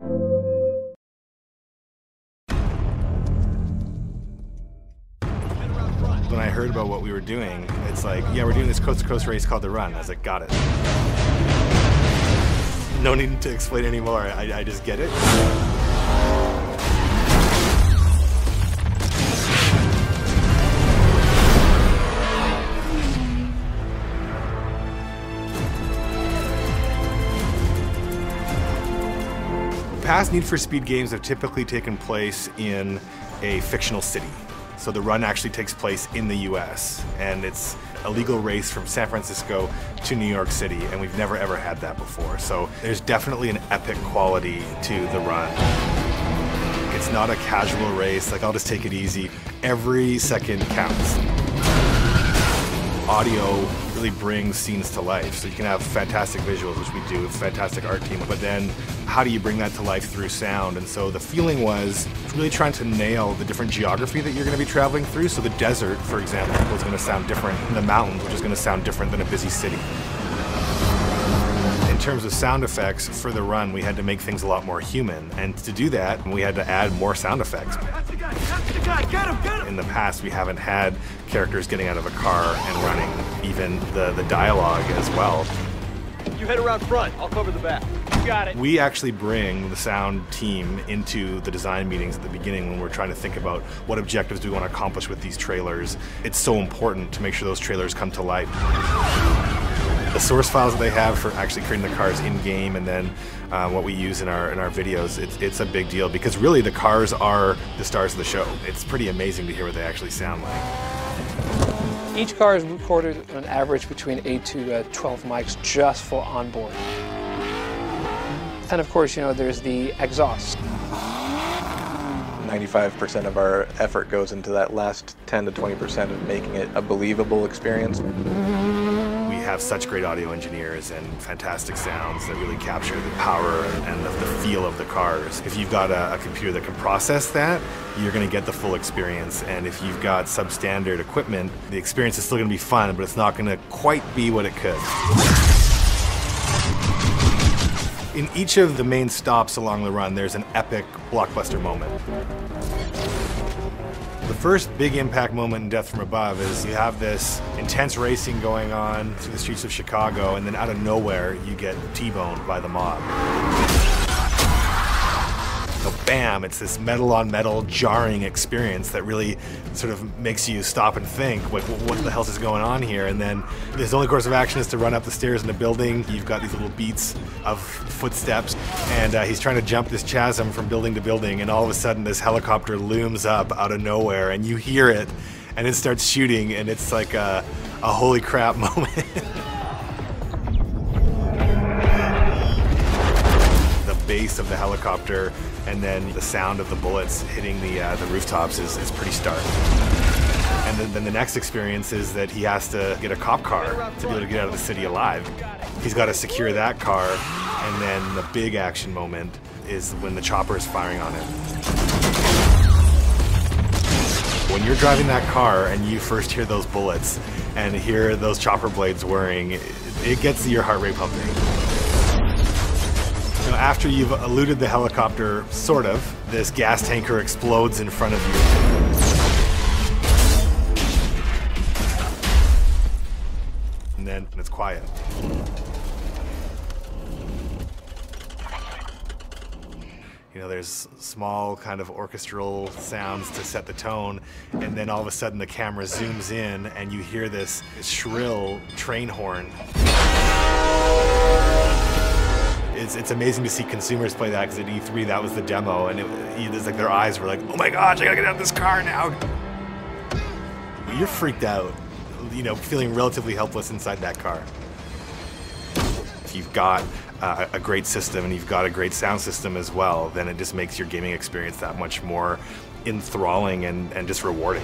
When I heard about what we were doing, it's like, yeah, we're doing this coast-to-coast race called The Run. I was like, got it. No need to explain anymore. I just get it. Past Need for Speed games have typically taken place in a fictional city. So The Run actually takes place in the US, and it's a legal race from San Francisco to New York City, and we've never ever had that before. So there's definitely an epic quality to The Run. It's not a casual race, like I'll just take it easy. Every second counts. Audio really brings scenes to life. So you can have fantastic visuals, which we do, fantastic art team, but then how do you bring that to life through sound? And so the feeling was really trying to nail the different geography that you're going to be traveling through. So the desert, for example, is going to sound different than the mountains, which is going to sound different than a busy city. In terms of sound effects for The Run, we had to make things a lot more human. And to do that, we had to add more sound effects. That's the guy! That's the guy! Get him! Get him! In the past, we haven't had characters getting out of a car and running, even the dialogue as well. You head around front, I'll cover the back. You got it. We actually bring the sound team into the design meetings at the beginning when we're trying to think about what objectives do we want to accomplish with these trailers. It's so important to make sure those trailers come to life. The source files that they have for actually creating the cars in-game, and then what we use in our videos, it's a big deal because really the cars are the stars of the show. It's pretty amazing to hear what they actually sound like. Each car is recorded on average between 8 to 12 mics just for onboard. And of course, you know, there's the exhaust. 95% of our effort goes into that last 10 to 20% of making it a believable experience. We have such great audio engineers and fantastic sounds that really capture the power and the feel of the cars. If you've got a computer that can process that, you're going to get the full experience. And if you've got substandard equipment, the experience is still going to be fun, but it's not going to quite be what it could. In each of the main stops along the run, there's an epic blockbuster moment. The first big impact moment in Death from Above is you have this intense racing going on through the streets of Chicago, and then out of nowhere, you get T-boned by the mob. So bam, it's this metal-on-metal jarring experience that really sort of makes you stop and think, what the hell is going on here? And then his only course of action is to run up the stairs in the building. You've got these little beats of footsteps, and he's trying to jump this chasm from building to building, and all of a sudden this helicopter looms up out of nowhere, and you hear it, and it starts shooting, and it's like a holy crap moment. The bass of the helicopter and then the sound of the bullets hitting the rooftops is pretty stark. And then the next experience is that he has to get a cop car to be able to get out of the city alive. He's got to secure that car, and then the big action moment is when the chopper is firing on him. When you're driving that car and you first hear those bullets and hear those chopper blades whirring, it gets your heart rate pumping. You know, after you've eluded the helicopter, sort of, this gas tanker explodes in front of you. And then it's quiet. You know, there's small kind of orchestral sounds to set the tone, and then all of a sudden the camera zooms in and you hear this shrill train horn. It's amazing to see consumers play that, because at E3 that was the demo, and it's like their eyes were like, oh my gosh, I gotta get out of this car now. You're freaked out, you know, feeling relatively helpless inside that car. If you've got a great system and you've got a great sound system as well, then it just makes your gaming experience that much more enthralling and just rewarding.